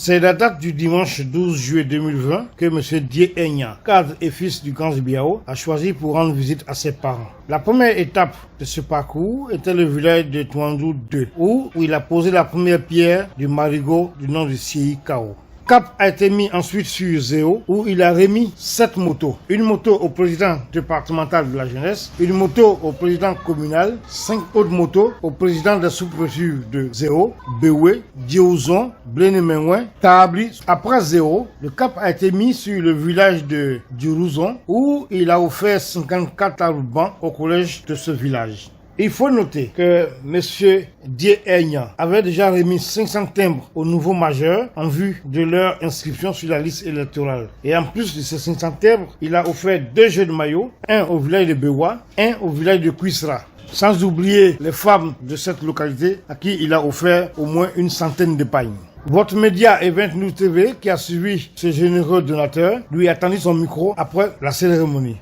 C'est la date du dimanche 12 juillet 2020 que M. Die Enya, cadre et fils du Grand Biao, a choisi pour rendre visite à ses parents. La première étape de ce parcours était le village de Touandou 2, où il a posé la première pierre du marigot du nom de Siei Kao. Cap a été mis ensuite sur Zéo, où il a remis 7 motos. Une moto au président départemental de la jeunesse, une moto au président communal, 5 autres motos au président de la sous-préfecture de Zéo, Béoué, Diouzon, Blénémenouin, Tabli. Après Zéo, le cap a été mis sur le village de Diouzon, où il a offert 54 arrobans au collège de ce village. Il faut noter que M. Die Enya avait déjà remis 500 timbres aux nouveaux majeurs en vue de leur inscription sur la liste électorale. Et en plus de ces 500 timbres, il a offert 2 jeux de maillot, un au village de Bewa, un au village de Kouissra. Sans oublier les femmes de cette localité à qui il a offert au moins une centaine de pagnes. Votre média Event News TV, qui a suivi ce généreux donateur, lui a tendu son micro après la cérémonie.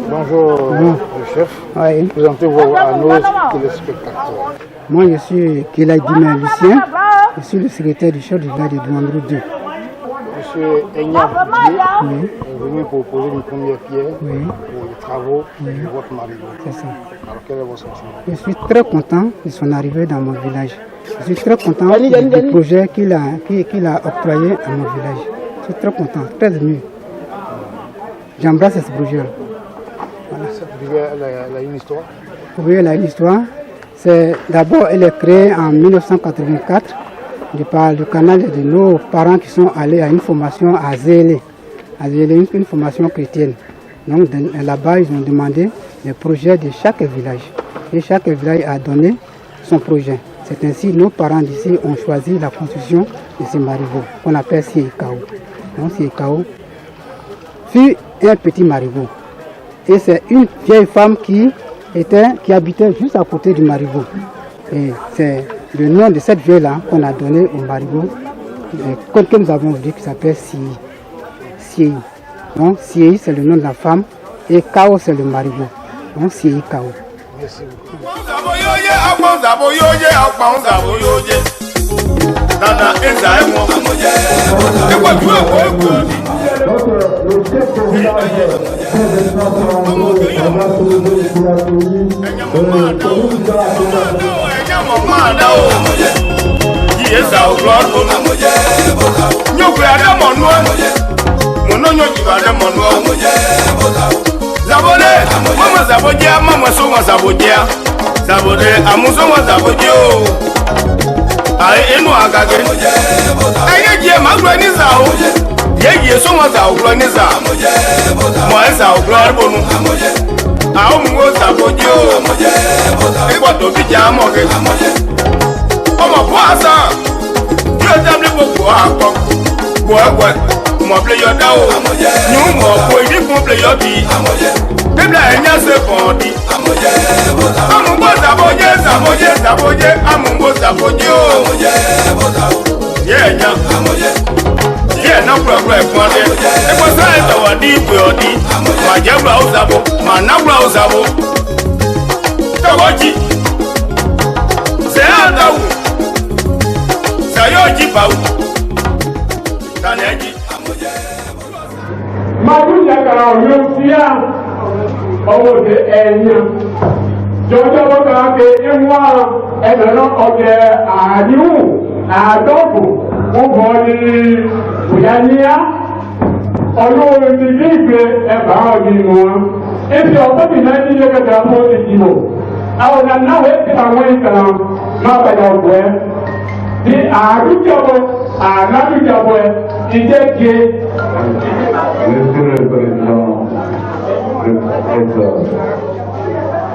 Bonjour, le chef. Oui. Présentez-vous à nos téléspectateurs. Moi, je suis Kéla Dima Lucien. Je suis le secrétaire du chef du village de Douandrou 2. Monsieur Enya est venu pour poser une première pierre pour les travaux de votre marigot. C'est ça. Alors, quel est votre sentiment? Je suis très content de son arrivée dans mon village. Je suis très content du projet qu'il a octroyé à mon village. Je suis très content, très ému. J'embrasse ce projet. Voilà. Cette rivière, elle a une histoire? Oui, elle a une histoire. D'abord, elle est créée en 1984 par le canal de nos parents qui sont allés à une formation à Zélé. À Zélé, une formation chrétienne. Donc là-bas, ils ont demandé les projets de chaque village. Et chaque village a donné son projet. C'est ainsi que nos parents d'ici ont choisi la construction de ce marigot qu'on appelle Siei Kao. Donc Siei Kao fut un petit marigot. Et c'est une vieille femme qui habitait juste à côté du marigot. Et c'est le nom de cette vieille-là qu'on a donné au marigot, comme nous avons dit, qui s'appelle Siei. Donc Siei, c'est le nom de la femme, et Kao, c'est le marigot. Donc Siei Kao. Merci beaucoup.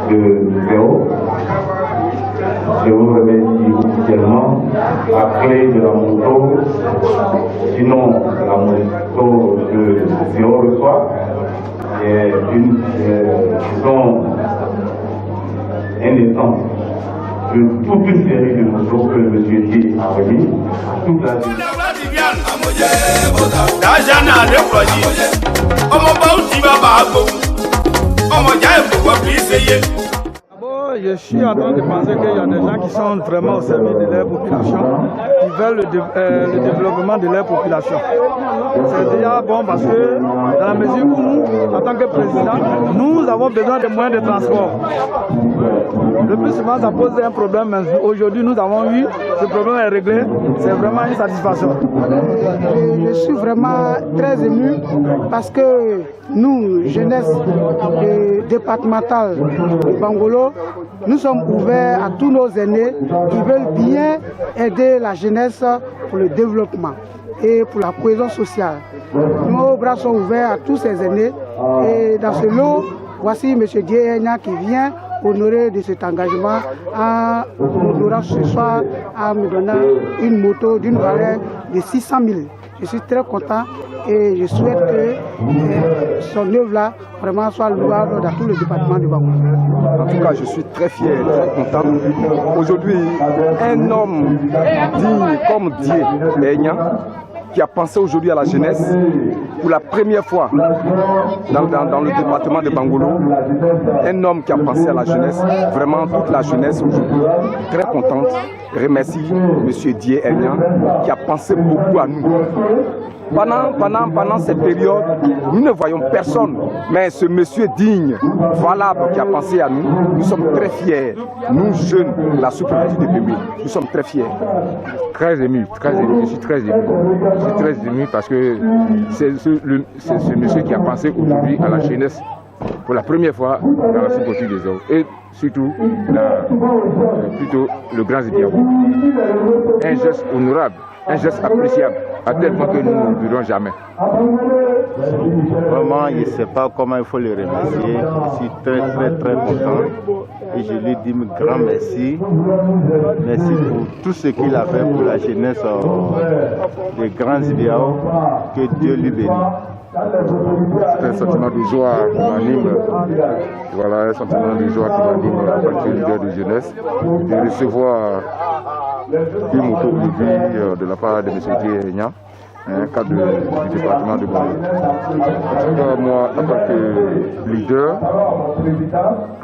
de Zéo, je vous remercie officiellement à clé de la moto, sinon la moto de Zéro le soir, et disons un étang de toute une série de motos que le monsieur D a remis à toute la ville. Je suis en train de penser qu'il y a des gens qui sont vraiment au service de leur population, qui veulent le développement de leur population. C'est déjà bon parce que dans la mesure où nous, en tant que président, nous avons besoin de moyens de transport. Le plus souvent, ça pose un problème, mais aujourd'hui, nous avons eu, ce problème est réglé, c'est vraiment une satisfaction. Je suis vraiment très ému parce que nous, jeunesse départementale de Bangolo, nous sommes ouverts à tous nos aînés qui veulent bien aider la jeunesse pour le développement et pour la cohésion sociale. Nos bras sont ouverts à tous ces aînés et dans ce lot, voici M. Dienya qui vient honorer de cet engagement en honorant ce soir en me donnant une moto d'une valeur de 600 000. Je suis très content et je souhaite que son œuvre-là vraiment soit louable dans tout le département de Bangolo. En tout cas, je suis très fier, très content. Aujourd'hui, un homme digne comme Dieu Enya, qui a pensé aujourd'hui à la jeunesse, pour la première fois dans le département de Bangolo, un homme qui a pensé à la jeunesse, vraiment toute la jeunesse aujourd'hui, très contente. Je remercie M. Dié Enya qui a pensé beaucoup à nous. Pendant cette période, nous ne voyons personne, mais ce monsieur digne, valable qui a pensé à nous, nous sommes très fiers. Nous jeunes, la sous-préfecture de Bébé, nous sommes très fiers. Très ému, je suis très ému. Je suis très ému parce que c'est ce monsieur qui a pensé aujourd'hui à la jeunesse pour la première fois dans la sous-préfecture des eaux et surtout plutôt le Grand Zidiabo. Un geste honorable, un geste appréciable, à tel point que nous ne l'oublierons jamais. Vraiment, je ne sais pas comment il faut le remercier. Je suis très content et je lui dis un grand merci. Merci pour tout ce qu'il a fait pour la jeunesse des Grands Zidiao. Que Dieu lui bénisse. C'est un sentiment de joie qui m'anime. Voilà, un sentiment de joie qui m'anime en tant que leader de jeunesse. De recevoir une moto aujourd'hui de la part de M. Dienya, un cadre du département de Bangolo. En tout cas, moi, en tant que leader,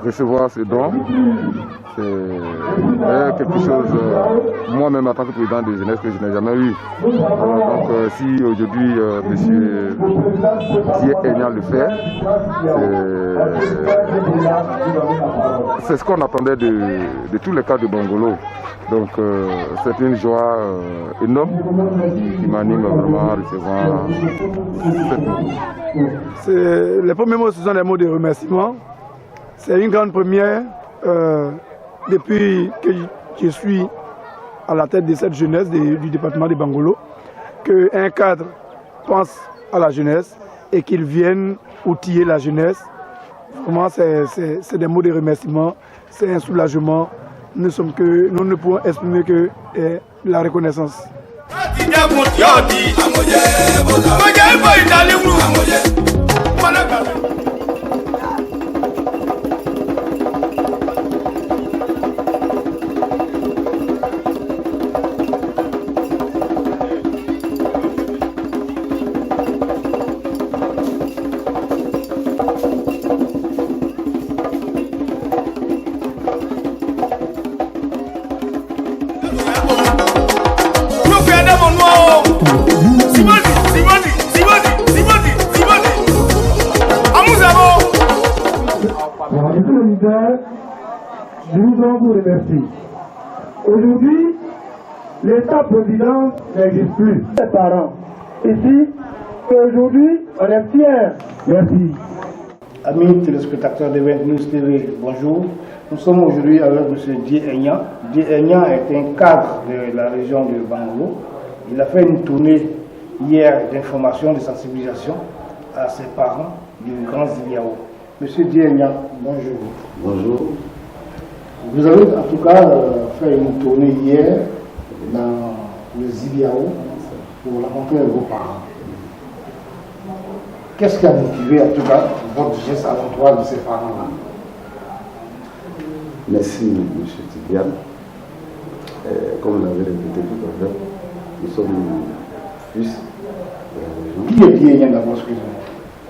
recevoir ce don, c'est quelque chose, moi-même en tant que président de jeunesse, que je n'ai jamais eu. Donc, si aujourd'hui M. Dienya le fait, c'est ce qu'on attendait de tous les cas de Bangolo. Donc, c'est une joie énorme qui m'anime vraiment à recevoir cette moto. Les premiers mots, ce sont des mots de remerciement. C'est une grande première. Depuis que je suis à la tête de cette jeunesse du département de Bangolo, qu'un cadre pense à la jeunesse et qu'il vienne outiller la jeunesse. Vraiment, c'est des mots de remerciement, c'est un soulagement. Nous ne pouvons exprimer que la reconnaissance. Je voudrais vous remercier. Aujourd'hui, l'État-président n'existe plus. Les parents, ici, aujourd'hui, on est fiers. Merci. Amis téléspectateurs de 20 News TV, bonjour. Nous sommes aujourd'hui avec M. Dienya. Dienya est un cadre de la région de Bangolo. Il a fait une tournée hier d'information, de sensibilisation à ses parents du Grand Zidiao. M. Dienya, bonjour. Bonjour. Vous avez en tout cas fait une tournée hier dans le Zibiao pour rencontrer vos parents. Qu'est-ce qui a motivé en tout cas votre geste à l'endroit de ces parents-là? Merci, M. Tidiane. Comme vous l'avez répété tout à l'heure, nous sommes fils de la région. Qui est Dié d'abord, excusez-moi?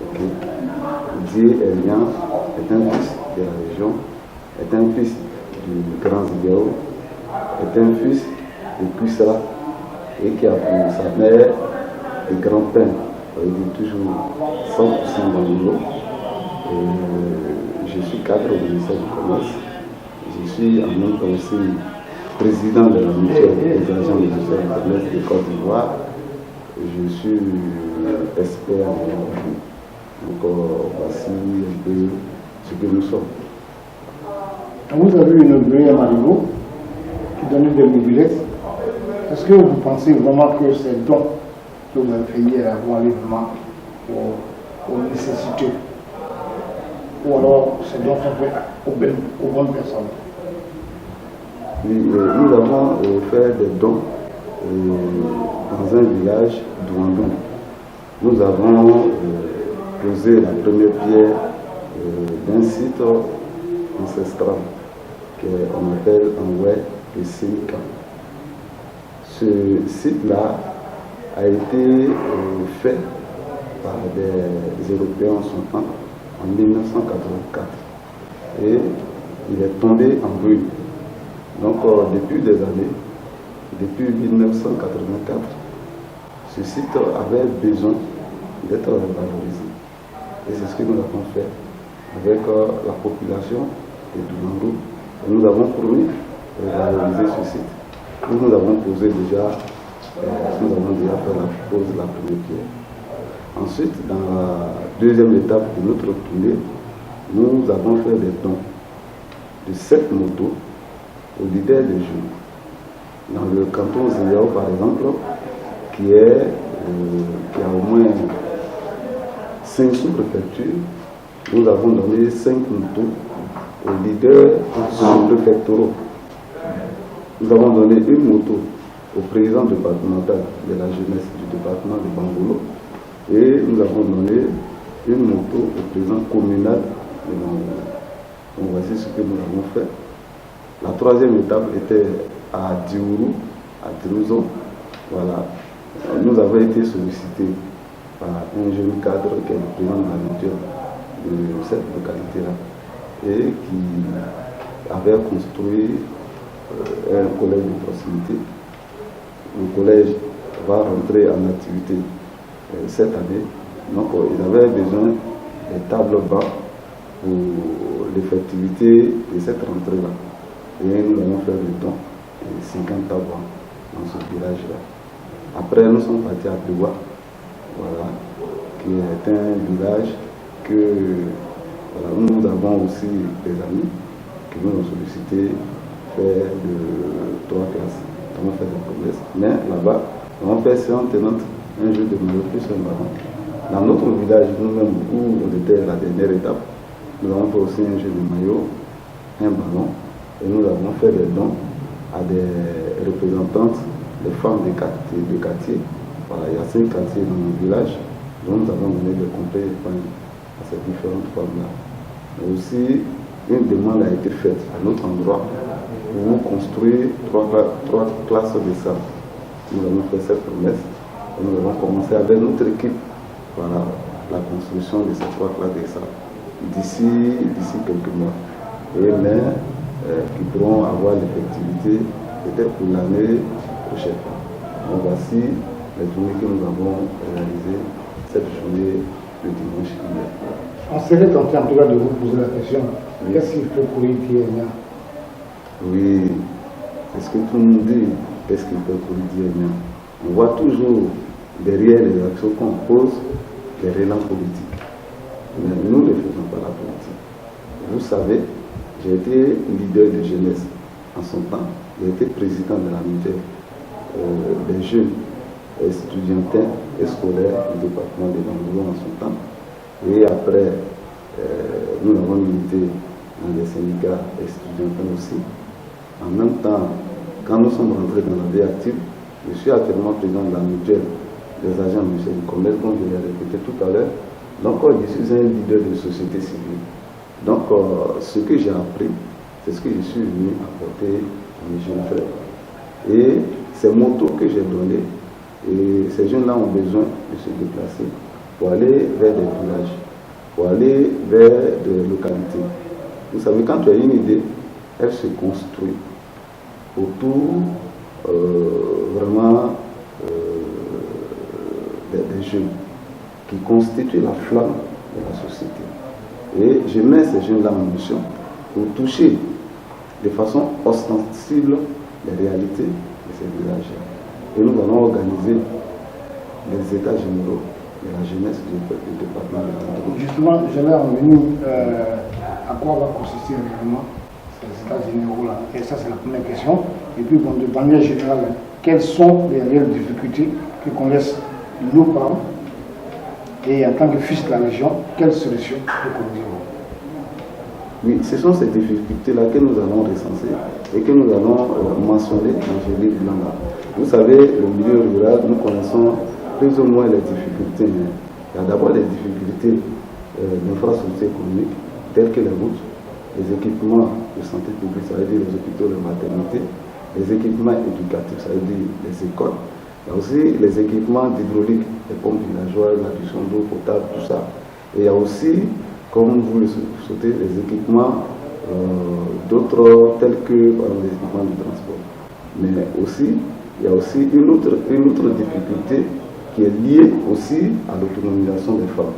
Ok. Dié est un fils de la région, est un fils du Grand Zibiao, est un fils de Kusa et qui a pour sa mère le grand-père. Il dit toujours 100% dans le lot. Je suis cadre au ministère du Commerce. Je suis en même temps aussi président de la mutuelle des agents du ministère du Commerce de Côte d'Ivoire. Je suis expert en énergie. Donc voici un peu ce que nous sommes. Vous avez inauguré un marigot qui donnait des mobilettes. Est-ce que vous pensez vraiment que ces dons que vous avez fait hier vont aller vraiment aux nécessités? Ou alors ces dons sont faits aux bonnes personnes? Oui, nous avons fait des dons dans un village d'Ouandou. Nous avons posé la première pierre d'un site ancestral qu'on appelle en Ouai le Sénica. Ce site-là a été fait par des Européens en son temps, en 1984. Et il est tombé en ruine. Donc depuis des années, depuis 1984, ce site avait besoin d'être valorisé. Et c'est ce que nous avons fait avec la population de Doumandou. Nous avons promis de valoriser ce site. Nous avons posé déjà, nous avons déjà fait la pose de la première pierre. Ensuite, dans la deuxième étape de notre tournée, nous avons fait des dons de 7 motos aux leaders des jeunes. Dans le canton Zibiao, par exemple, qui a au moins 5 sous-préfectures, nous avons donné 5 motos aux leaders sous-préfectoraux. Nous avons donné une moto au président départemental de la jeunesse du département de Bangolo et nous avons donné une moto au président communal de Bangolo. Donc voici ce que nous avons fait. La troisième étape était à Diourou, à Tirouzon. Voilà. Nous avons été sollicités par un jeune cadre qui est le président de la mutuelle de cette localité-là et qui avait construit un collège de proximité. Le collège va rentrer en activité cette année. Donc ils avaient besoin des tables bas pour l'effectivité de cette rentrée-là. Et nous avons fait le don de 50 tables dans ce village-là. Après, nous sommes partis à Péwa, voilà, qui est un village que voilà, nous avons aussi des amis qui nous ont sollicité faire de 3 classes. Nous avons fait des promesses. Mais là-bas, nous avons fait séance tenante un jeu de maillot plus un ballon. Dans notre village, nous-mêmes, où on était à la dernière étape, nous avons fait aussi un jeu de maillot, un ballon, et nous avons fait des dons à des représentantes des femmes des quartiers. Voilà, il y a 5 quartiers dans mon village, donc nous avons donné des conseils à ces différentes femmes-là. Mais aussi, une demande a été faite à notre endroit pour construire 3 classes de salle. Nous avons fait cette promesse et nous avons commencé avec notre équipe, voilà, la construction de ces 3 classes de salle d'ici quelques mois. Mais qui pourront avoir l'effectivité peut-être pour l'année prochaine. Donc voici les journées que nous avons réalisées cette journée de dimanche hier. On serait tenté en tout cas de vous poser la question, qu'est-ce qu'il fait pour Dié Enya? Oui, c'est ce que tout le monde dit, qu'est-ce qu'il fait pour Dié Enya? On voit toujours derrière les actions qu'on pose des relents politiques. Mais nous ne faisons pas la politique. Vous savez, j'ai été leader de jeunesse en son temps. J'ai été président de la mutuelle des jeunes étudiantins et scolaires du département de Bangolo en son temps. Et après, nous avons milité dans les syndicats étudiants aussi. En même temps, quand nous sommes rentrés dans la vie active, je suis actuellement président de la mutuelle des agents mutuels du commerce, comme je l'ai répété tout à l'heure. Donc, je suis un leader de société civile. Donc, ce que j'ai appris, c'est ce que je suis venu apporter à mes jeunes frères. Et ces motos que j'ai donnés, et ces jeunes-là ont besoin de se déplacer pour aller vers des villages, pour aller vers des localités. Vous savez, quand tu as une idée, elle se construit autour vraiment des jeunes qui constituent la flamme de la société. Et je mets ces jeunes-là en mission pour toucher de façon ostensible les réalités de ces villages. Et nous allons organiser les états généraux de la jeunesse du département de Tantouou. Justement, j'allais en venir à quoi va consister réellement ces états généraux-là. Et ça, c'est la première question. Et puis, bon, de manière générale, quelles sont les réelles difficultés que connaissent nos parents? Et en tant que fils de la région, quelles solutions préconisez-vous? Oui, ce sont ces difficultés-là que nous allons recenser et que nous allons mentionner dans ce livre-là. Vous savez, le milieu rural, nous connaissons plus ou moins les difficultés. Il y a d'abord les difficultés d'infrastructures économiques, telles que les routes, les équipements de santé publique, ça veut dire les hôpitaux, les maternités, les équipements éducatifs, ça veut dire les écoles. Il y a aussi les équipements d'hydraulique, les pompes villageoises, la diffusion d'eau potable, tout ça. Et il y a aussi, comme vous le souhaitez, les équipements d'autres, tels que les équipements de transport. Mais aussi, il y a aussi une autre difficulté qui est liée aussi à l'autonomisation des femmes.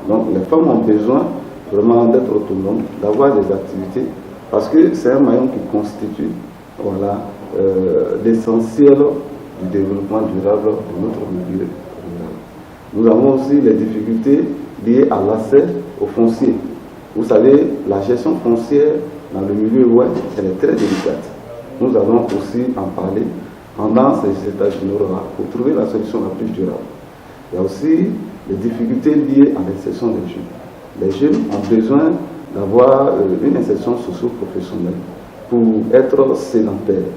Donc les femmes ont besoin vraiment d'être autonomes, d'avoir des activités, parce que c'est un maillon qui constitue l'essentiel du développement durable de notre milieu rural. Nous avons aussi les difficultés liées à l'accès au foncier. Vous savez, la gestion foncière dans le milieu rural, elle est très délicate. Nous allons aussi en parler pendant ces états généraux pour trouver la solution la plus durable. Il y a aussi les difficultés liées à l'insertion des jeunes. Les jeunes ont besoin d'avoir une insertion socio-professionnelle pour être sédentaires.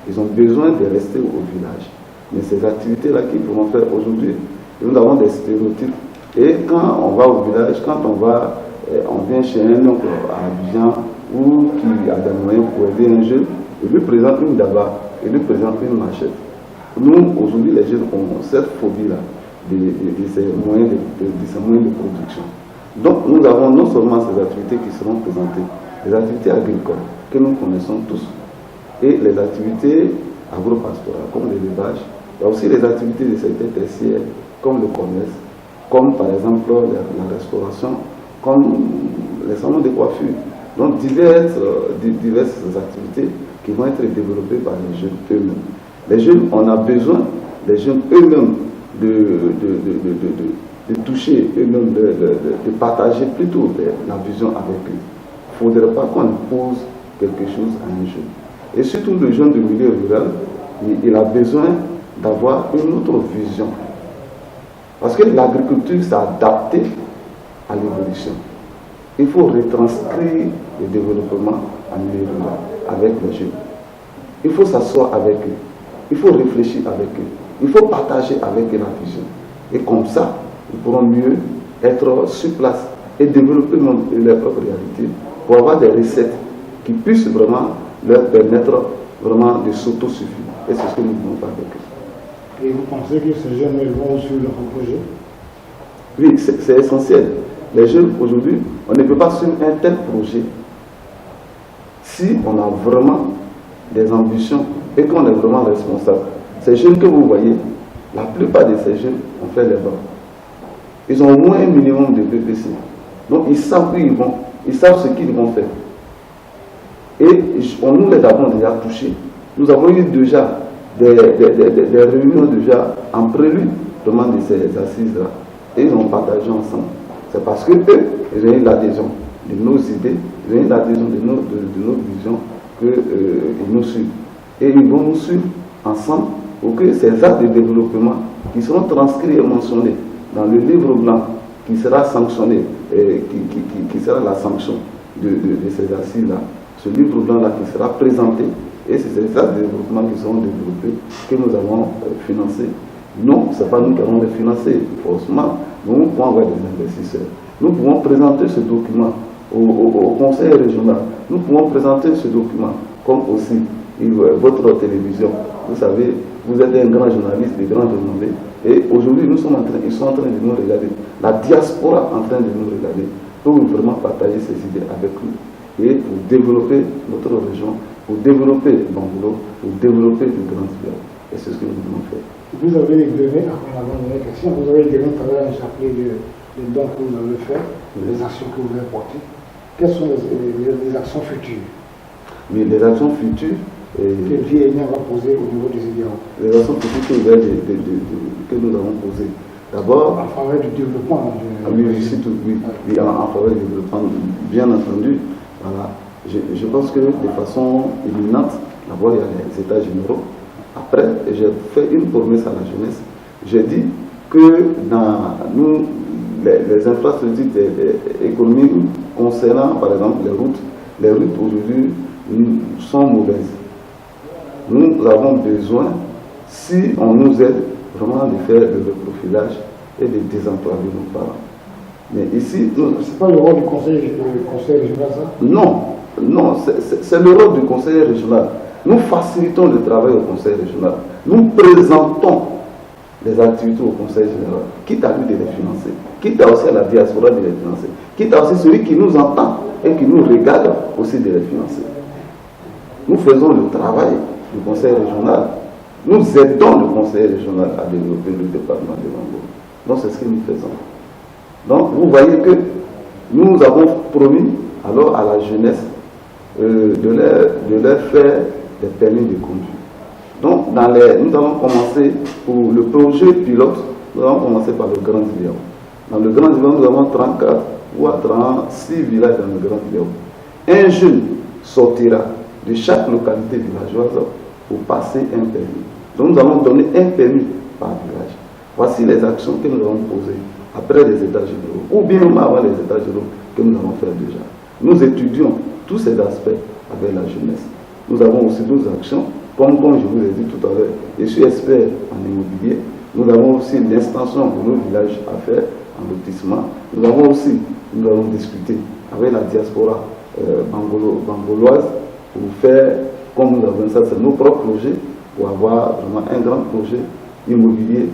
Ils ont besoin de rester au village. Mais ces activités-là qu'ils pourront faire aujourd'hui, nous avons des stéréotypes. Et quand on va au village, quand on vient chez un oncle à Abidjan ou qui a des moyens pour aider un jeune, il lui présente une daba, il lui présente une machette. Nous, aujourd'hui, les jeunes ont cette phobie-là de ces moyens de production. Donc, nous avons non seulement ces activités qui seront présentées, les activités agricoles que nous connaissons tous, et les activités agro-pastorales, comme l'élevage. Il y a aussi les activités de secteur tertiaire, comme le commerce, comme par exemple la restauration, comme les salons de coiffure. Donc diverses activités qui vont être développées par les jeunes eux-mêmes. Les jeunes, on a besoin, les jeunes eux-mêmes, de toucher eux-mêmes, de partager plutôt la vision avec eux. Il ne faudrait pas qu'on impose quelque chose à un jeune. Et surtout le jeune du milieu rural, il a besoin d'avoir une autre vision. Parce que l'agriculture s'est adaptée à l'évolution. Il faut retranscrire le développement en milieu rural avec les jeunes. Il faut s'asseoir avec eux. Il faut réfléchir avec eux. Il faut partager avec eux la vision. Et comme ça, ils pourront mieux être sur place et développer leur propre réalité pour avoir des recettes qui puissent vraiment leur permettre vraiment de s'autosuffire. Et c'est ce que nous voulons faire avec eux. Et vous pensez que ces jeunes vont suivre leur projet? Oui, c'est essentiel. Les jeunes, aujourd'hui, on ne peut pas suivre un tel projet si on a vraiment des ambitions et qu'on est vraiment responsable. Ces jeunes que vous voyez, la plupart de ces jeunes ont fait les bancs. Ils ont au moins un minimum de BPC. Donc ils savent où ils vont, ils savent ce qu'ils vont faire. Et nous les avons déjà touchés. Nous avons eu déjà des réunions déjà en prélude vraiment de ces assises-là. Et ils ont partagé ensemble. C'est parce que eux, ils ont eu l'adhésion de nos idées, ils ont eu l'adhésion de nos visions qu'ils nous suivent. Et ils vont nous suivre ensemble pour que ces actes de développement qui seront transcrits et mentionnés dans le livre blanc qui sera sanctionné, qui sera la sanction de ces assises-là, ce livre blanc-là qui sera présenté, et c'est ces axes de développement qui seront développés, que nous avons financés. Non, ce n'est pas nous qui allons les financer, forcément. Nous pouvons avoir des investisseurs. Nous pouvons présenter ce document au conseil régional. Nous pouvons présenter ce document, comme aussi votre télévision. Vous savez, vous êtes un grand journaliste, des grands renommés. Et aujourd'hui, ils sont en train de nous regarder. La diaspora est en train de nous regarder pour vraiment partager ces idées avec nous. Et pour développer notre région, pour développer Bangoulou, pour développer le Grand Biao. Et c'est ce que nous voulons faire. Vous avez donné, après la dernière question, vous avez donné tout à l'heure un chapelet de dons que vous avez fait, les actions que vous avez portées. Quelles sont les actions futures? Mais les actions futures que VIA va poser au niveau des IDIAO. Les actions futures que nous avons posées. D'abord, en faveur du développement. Oui, en faveur du développement, bien entendu. Voilà. Je pense que de façon imminente, d'abord il y a les états généraux. Après, j'ai fait une promesse à la jeunesse. J'ai dit que dans nous, les infrastructures économiques concernant par exemple les routes aujourd'hui sont mauvaises. Nous avons besoin, si on nous aide, vraiment de faire le reprofilage et de désemployer nos parents. Mais ici, c'est pas le rôle du conseil régional, ça? Non, c'est le rôle du conseil régional. Nous facilitons le travail au conseil régional. Nous présentons les activités au conseil général, quitte à lui de les financer, quitte à aussi à la diaspora de les financer, quitte à aussi celui qui nous entend et qui nous regarde aussi de les financer. Nous faisons le travail du conseil régional. Nous aidons le conseil régional à développer le département de Bangoulou. Donc c'est ce que nous faisons. Donc vous voyez que nous avons promis alors à la jeunesse de leur faire des permis de conduire. Donc nous allons commencer pour le projet pilote, nous allons commencer par le Grand Biao. Dans le Grand Biao, nous avons 34 ou 36 villages dans le Grand Biao. Un jeune sortira de chaque localité villageoise pour passer un permis. Donc nous allons donner un permis par village. Voici les actions que nous allons poser après les états généraux, ou bien avant les états généraux que nous allons faire déjà. Nous étudions tous ces aspects avec la jeunesse. Nous avons aussi d'autres actions, comme je vous ai dit tout à l'heure, je suis expert en immobilier. Nous avons aussi l'extension de nos villages à faire en lotissement. Nous allons discuter avec la diaspora bangoloise pour faire, comme nous avons ça, c'est nos propres projets, pour avoir vraiment un grand projet immobilier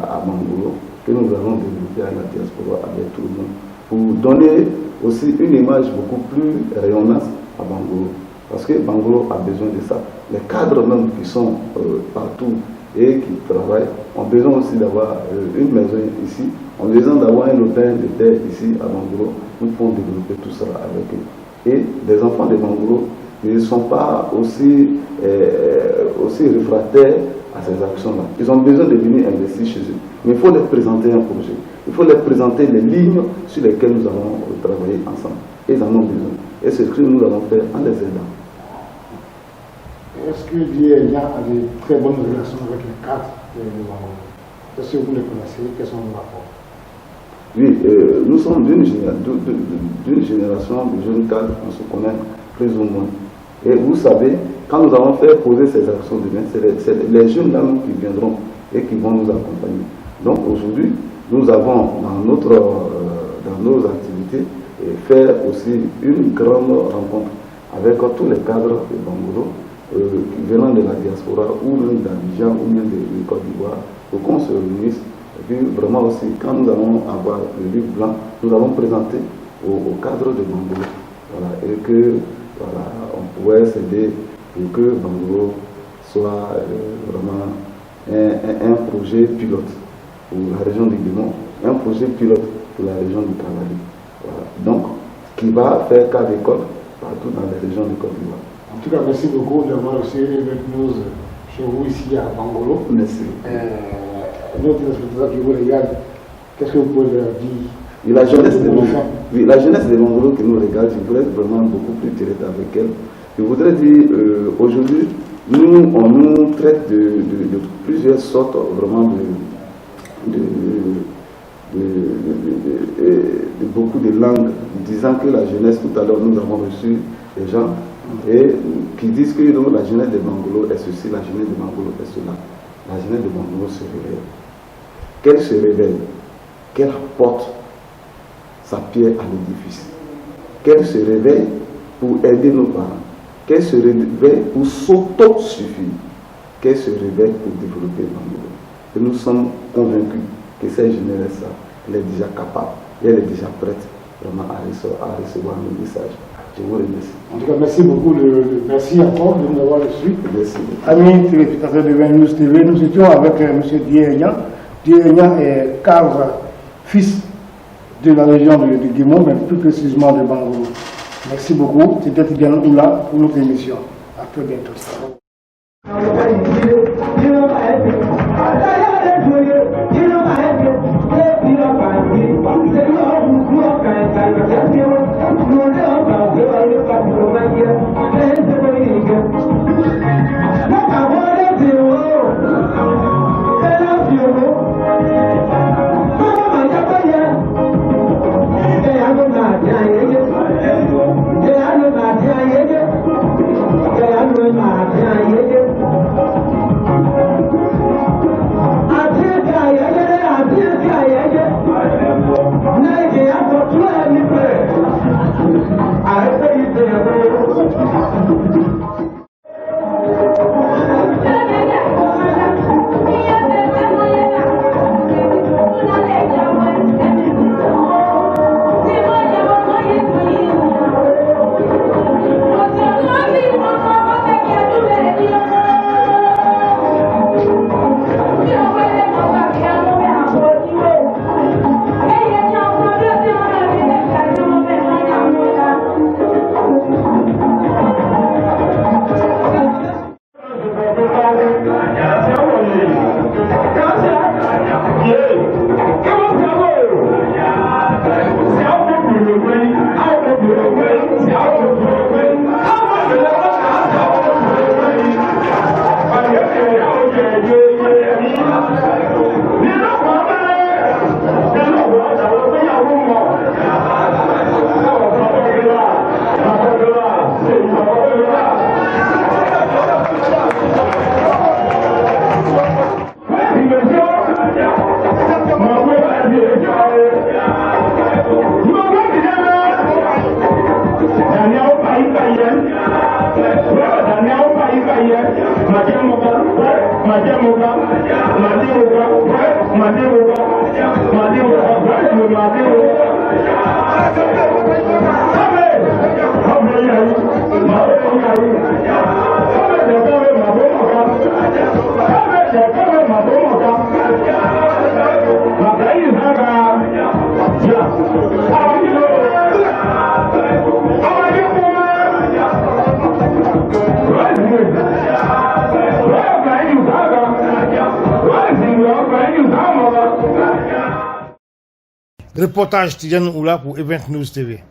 à Bangoulou que nous allons développer à la diaspora avec tout le monde, pour donner aussi une image beaucoup plus rayonnante à Bangoulou. Parce que Bangoulou a besoin de ça. Les cadres même qui sont partout et qui travaillent ont besoin aussi d'avoir une maison ici, ont besoin d'avoir un lopin de terre ici à Bangoulou. Nous pouvons développer tout ça avec eux. Et les enfants de Bangoulou ne sont pas aussi réfractaires à ces actions-là. Ils ont besoin de venir investir chez eux. Mais il faut leur présenter un projet. Il faut leur présenter les lignes sur lesquelles nous allons travailler ensemble. Et ils en ont besoin. Et c'est ce que nous allons faire en les aidant. Est-ce que VIA a de très bonnes relations avec les cadres de Bangoulou? Est-ce que vous les connaissez? Quels sont vos rapports? Oui, nous sommes d'une génération de jeunes cadres, on se connaît plus ou moins. Et vous savez, quand nous allons faire poser ces actions demain, c'est les jeunes là qui viendront et qui vont nous accompagner. Donc aujourd'hui, nous avons dans nos activités faire aussi une grande rencontre avec tous les cadres de Bangoulou venant de la diaspora ou même d'Abidjan ou même de Côte d'Ivoire pour qu'on se réunisse. Et puis vraiment aussi, quand nous allons avoir le livre blanc, nous allons présenter au cadre de Bangoulou. Voilà, et que voilà, on pourrait s'aider pour que Bangoulou soit vraiment un projet pilote pour la région du Guémon, un projet pilote pour la région du Cavali. Voilà. Donc, qui va faire cas d'école partout dans les régions du Côte d'Ivoire. En tout cas, merci beaucoup d'avoir reçu nous chez vous ici à Bangoulou. Merci. Nos téléspectateurs qui vous regardent, qu'est-ce que vous pouvez leur dire? Et la jeunesse de Bangoulou qui nous regarde, je voudrais être vraiment beaucoup plus direct avec elle. Je voudrais dire, aujourd'hui, on nous traite de plusieurs sortes vraiment beaucoup de langues, disant que la jeunesse, tout à l'heure nous avons reçu des gens et qui disent que donc, la jeunesse de Bangolo est ceci, la jeunesse de Bangolo est cela. La jeunesse de Bangolo se réveille. Qu'elle se réveille, qu'elle apporte sa pierre à l'édifice, qu'elle se réveille pour aider nos parents, qu'elle se réveille pour s'auto-suffire, qu'elle se réveille pour développer Bangolo. Et nous sommes convaincus que cette jeunesse-là, elle est déjà capable et elle est déjà prête vraiment à recevoir nos messages. Je vous remercie. En tout cas, merci beaucoup. Merci encore de nous avoir reçus. Merci. Amis téléspectateurs de 20 News TV, nous étions avec M. Dié Aignan. Dié Aignan est cadre, fils de la région de Guimont, mais plus précisément de Bangolo. Merci beaucoup. C'était Tidiane Oula pour notre émission. À très bientôt. Reportage Tidiane Oula pour Event News TV.